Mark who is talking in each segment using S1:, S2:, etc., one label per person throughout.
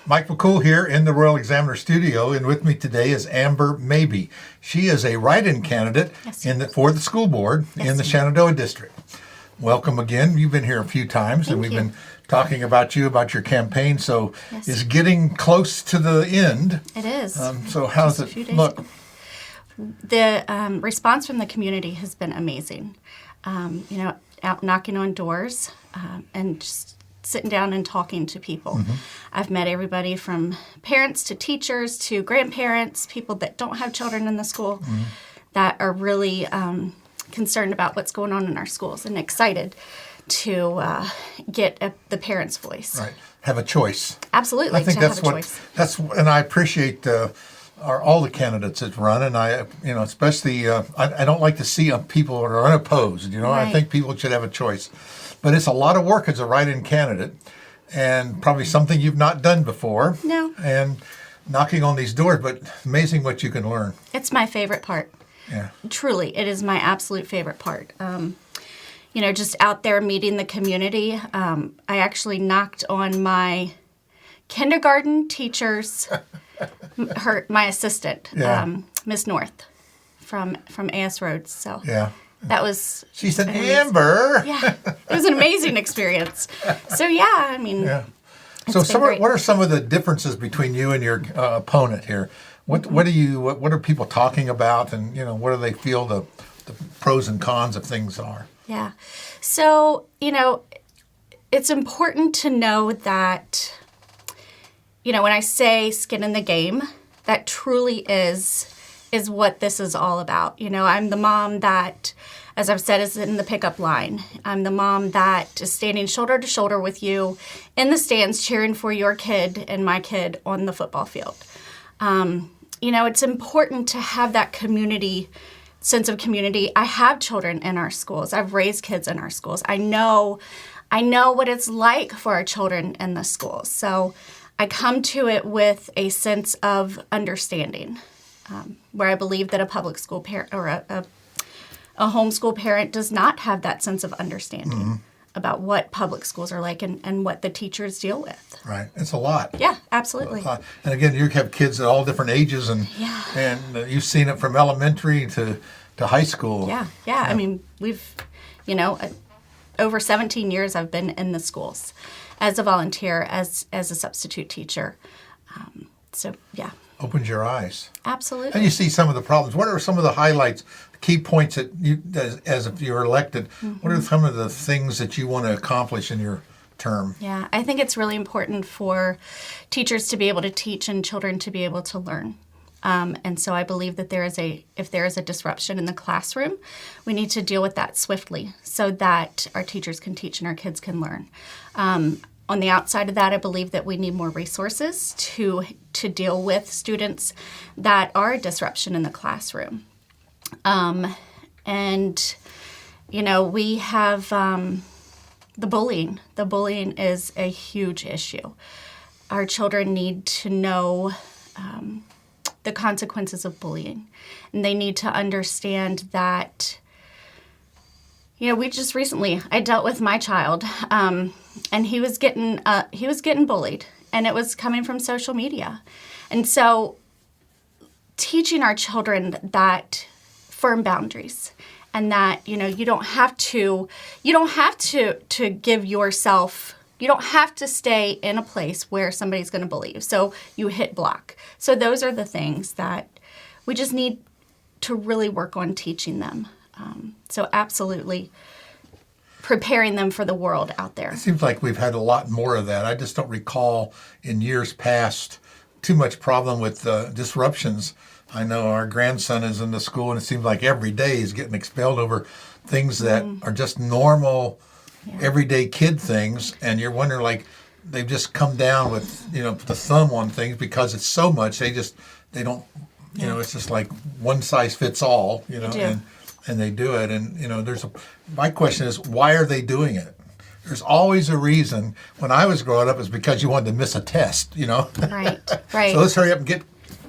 S1: Mike McCool here in the Royal Examiner Studio, and with me today is Mabie. She is a write-in candidate for the school board in the Shenandoah District. Welcome again. You've been here a few times, and we've been talking about your campaign. So it's getting close to the end.
S2: It is.
S1: So how does it look?
S2: The response from the community has been amazing. Out knocking on doors and just sitting down and talking to people. Mm-hmm. I've met everybody from parents to teachers to grandparents, people that don't have children in the school that are really concerned about what's going on in our schools and excited to get the parents' voice.
S1: Right. Have a choice.
S2: Absolutely.
S1: I think and I appreciate all the candidates that run, and especially I don't like to see people that are unopposed. Right. I think people should have a choice. But it's a lot of work as a write-in candidate, and probably something you've not done before.
S2: No.
S1: And knocking on these doors, but amazing what you can learn.
S2: It's my favorite part.
S1: Yeah.
S2: Truly, it is my absolute favorite part. Just out there meeting the community. I actually knocked on my kindergarten teacher's, my assistant, Miss North, from AS Rhodes. So.
S1: Yeah.
S2: That was.
S1: She said, Amber.
S2: Yeah, it was an amazing experience. So
S1: Yeah. So what are some of the differences between you and your opponent here? What are people talking about, and what do they feel the pros and cons of things are?
S2: Yeah. So it's important to know that when I say skin in the game, that truly is what this is all about. I'm the mom that, as I've said, is in the pickup line. I'm the mom that is standing shoulder to shoulder with you in the stands cheering for your kid and my kid on the football field. It's important to have that sense of community. I have children in our schools. I've raised kids in our schools. I know what it's like for our children in the schools. So I come to it with a sense of understanding. Where I believe that a public school parent or a homeschool parent does not have that sense of understanding about what public schools are like and what the teachers deal with.
S1: Right. It's a lot.
S2: Yeah, absolutely.
S1: And again, you have kids at all different ages, and you've seen it from elementary to high school.
S2: Yeah. I mean, we've, over 17 years I've been in the schools as a volunteer, as a substitute teacher.
S1: Opens your eyes.
S2: Absolutely.
S1: And you see some of the problems. What are some of the highlights, key points that you, as if you're elected, what are some of the things that you want to accomplish in your term?
S2: Yeah, I think it's really important for teachers to be able to teach and children to be able to learn. And so I believe that if there is a disruption in the classroom, we need to deal with that swiftly so that our teachers can teach and our kids can learn. On the outside of that, I believe that we need more resources to deal with students that are a disruption in the classroom. We have the bullying. The bullying is a huge issue. Our children need to know the consequences of bullying, and they need to understand that. We just recently, I dealt with my child, and he was getting bullied, and it was coming from social media. And so teaching our children that firm boundaries, and that, you don't have to give yourself, you don't have to stay in a place where somebody's going to bully you. So you hit block. So those are the things that we just need to really work on teaching them. So absolutely preparing them for the world out there.
S1: It seems like we've had a lot more of that. I just don't recall in years past too much problem with disruptions. I know our grandson is in the school, and it seems like every day he's getting expelled over things that are just normal, everyday kid things, and you're wondering, like, they've just come down with, the thumb on things because it's so much. They don't, it's just like one size fits all, and they do it. And, my question is, why are they doing it? There's always a reason. When I was growing up, it's because you wanted to miss a test,
S2: Right.
S1: So let's hurry up and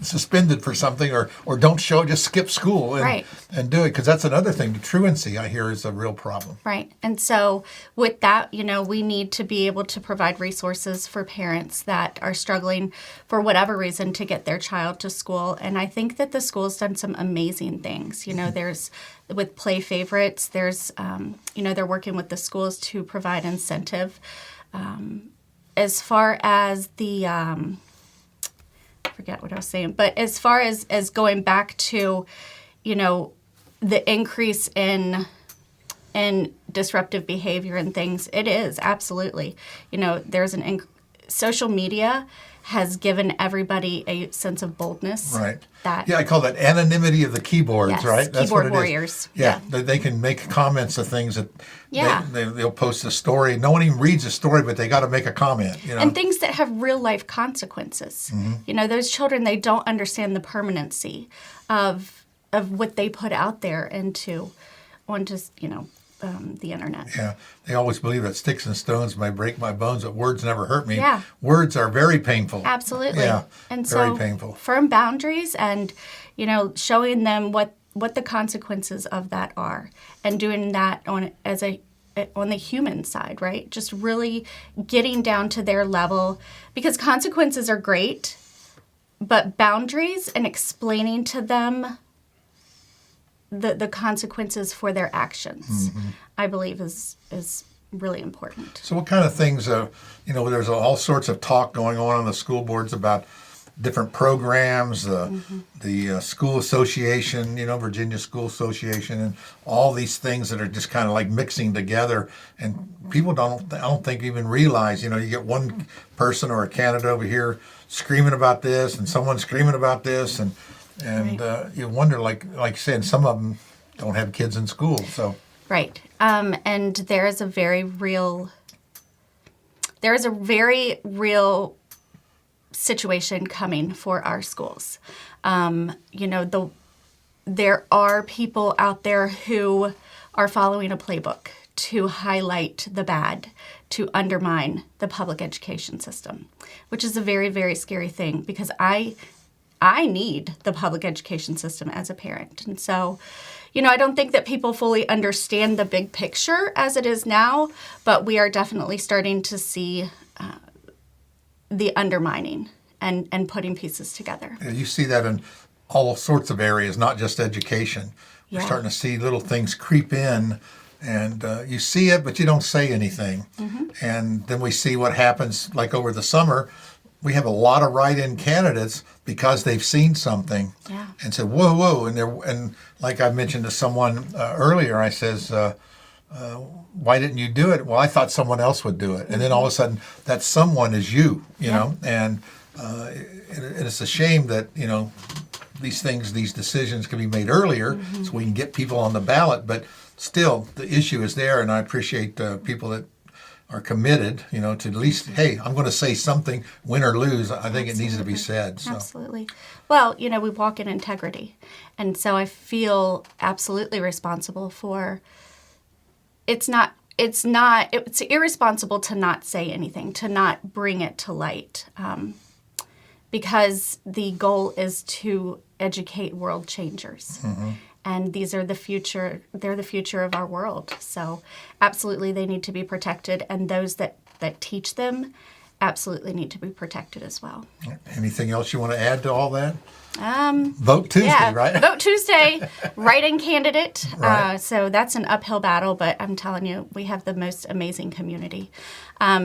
S1: suspended for something, or don't show, just skip school and,
S2: Right.
S1: and do it. Because that's another thing. The truancy, I hear, is a real problem.
S2: Right. And so with that, we need to be able to provide resources for parents that are struggling for whatever reason to get their child to school. And I think that the school's done some amazing things. There's with Play Favorites, there's, they're working with the schools to provide incentive. As far as the, I forget what I was saying, but as far as going back to, the increase in disruptive behavior and things, it is absolutely. There's social media has given everybody a sense of boldness.
S1: Right.
S2: That
S1: I call that anonymity of the keyboards,
S2: Yes,
S1: right? That's
S2: keyboard
S1: what it
S2: warriors.
S1: is. Yeah, they can make comments of things that
S2: Yeah.
S1: they'll post a story. No one even reads a story, but they got to make a comment.
S2: And things that have real life consequences. Those children, they don't understand the permanency of what they put out there onto the internet.
S1: Yeah, they always believe that sticks and stones may break my bones, but words never hurt me.
S2: Yeah.
S1: Words are very painful.
S2: Absolutely.
S1: Yeah,
S2: And
S1: very
S2: so
S1: painful.
S2: firm boundaries and, showing them what the consequences of that are, and doing that on the human side, right? Just really getting down to their level, because consequences are great, but boundaries and explaining to them the consequences for their actions, I believe is really important.
S1: So what kind of things, there's all sorts of talk going on the school boards about different programs, the school association, Virginia School Association, and all these things that are just kind of like mixing together. And people I don't think even realize, you get one person or a candidate over here screaming about this and someone screaming about this. And
S2: Right.
S1: you wonder, like you said, some of them don't have kids in school. So
S2: Right. And there is a very real situation coming for our schools. There are people out there who are following a playbook to highlight the bad, to undermine the public education system, which is a very, very scary thing, because I need the public education system as a parent. And so, I don't think that people fully understand the big picture as it is now, but we are definitely starting to see the undermining and putting pieces together.
S1: you see that in all sorts of areas, not just education. We're
S2: Yeah.
S1: starting to see little things creep in, and you see it, but you don't say anything. And then we see what happens, like over the summer. We have a lot of write-in candidates because they've seen something
S2: Yeah.
S1: and said, whoa, and like I mentioned to someone earlier, I says, why didn't you do it? Well, I thought someone else would do it. And then all of a sudden, that someone is you know, and it's a shame that, these decisions can be made earlier so we can get people on the ballot, but still, the issue is there, and I appreciate people that are committed, to at least, hey, I'm going to say something, win or lose. I think it needs to be said. So.
S2: Absolutely. Well, we walk in integrity. And so I feel absolutely responsible for, it's irresponsible to not say anything, to not bring it to light, because the goal is to educate world changers. And these are they're the future of our world. So absolutely they need to be protected, and those that teach them absolutely need to be protected as well.
S1: Anything else you want to add to all that? Vote Tuesday, right?
S2: Vote Tuesday, write-in candidate.
S1: Right.
S2: So that's an uphill battle, but I'm telling you, we have the most amazing community.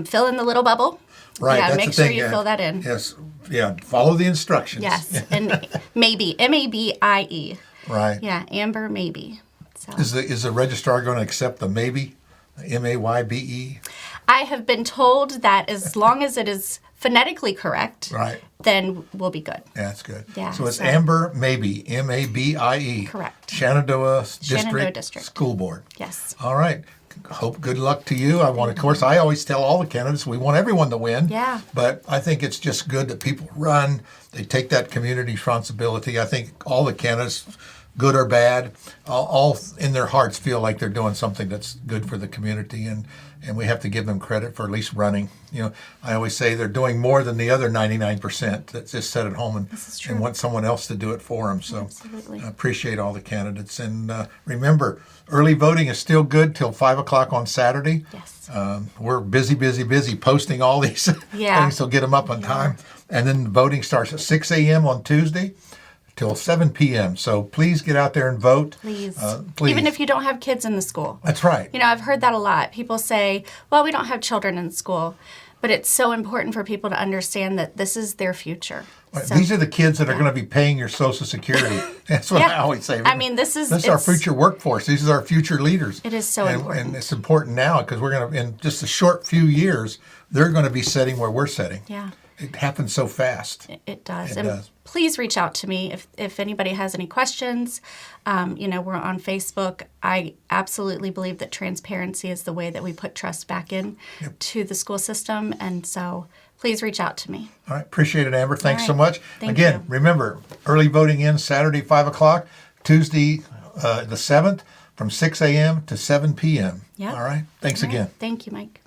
S2: Fill in the little bubble.
S1: Right.
S2: Yeah,
S1: That's
S2: make
S1: the
S2: sure
S1: thing.
S2: you fill that in.
S1: Yes. Yeah. Follow the instructions.
S2: Yes, and maybe, Mabie.
S1: Right.
S2: Yeah, Amber Mabie. So
S1: Is the registrar going to accept the maybe, Maybe?
S2: I have been told that as long as it is phonetically correct,
S1: Right.
S2: then we'll be good.
S1: Yeah, that's good.
S2: Yeah,
S1: So it's
S2: so-
S1: Amber Mabie, Mabie.
S2: Correct.
S1: Shenandoah
S2: Shenandoah
S1: District
S2: District.
S1: School Board.
S2: Yes.
S1: All right. Hope good luck to you. I always tell all the candidates we want everyone to win.
S2: Yeah.
S1: But I think it's just good that people run. They take that community responsibility. I think all the candidates, good or bad, all in their hearts feel like they're doing something that's good for the community. And and we have to give them credit for at least running. I always say they're doing more than the other 99% that just sit at home and want someone else to do it for them. So
S2: Absolutely.
S1: I appreciate all the candidates. And remember, early voting is still good till 5 o'clock on Saturday.
S2: Yes.
S1: We're busy posting all these things, so get them up on time. And then the voting starts at 6 a.m. on Tuesday till 7 p.m. So please get out there and vote.
S2: Please.
S1: Please.
S2: Even if you don't have kids in the school.
S1: That's right.
S2: I've heard that a lot. People say, well, we don't have children in school. But it's so important for people to understand that this is their future.
S1: Right.
S2: So,
S1: These are the kids that are going to be paying your Social Security. That's what I always say.
S2: This is
S1: our future workforce. These are our future leaders.
S2: It is so important.
S1: And it's important now because we're going to, in just a short few years, they're going to be setting where we're setting.
S2: Yeah.
S1: It happens so fast.
S2: It does.
S1: It does.
S2: Please reach out to me if anybody has any questions. We're on Facebook. I absolutely believe that transparency is the way that we put trust back in to the school system. And so please reach out to me.
S1: All right. Appreciate it, Amber. Thanks so much.
S2: Thank you.
S1: Remember, early voting ends Saturday, 5 o'clock, Tuesday, the 7th, from 6 a.m. to 7 p.m.
S2: Yep.
S1: All right. Thanks again.
S2: Thank you, Mike.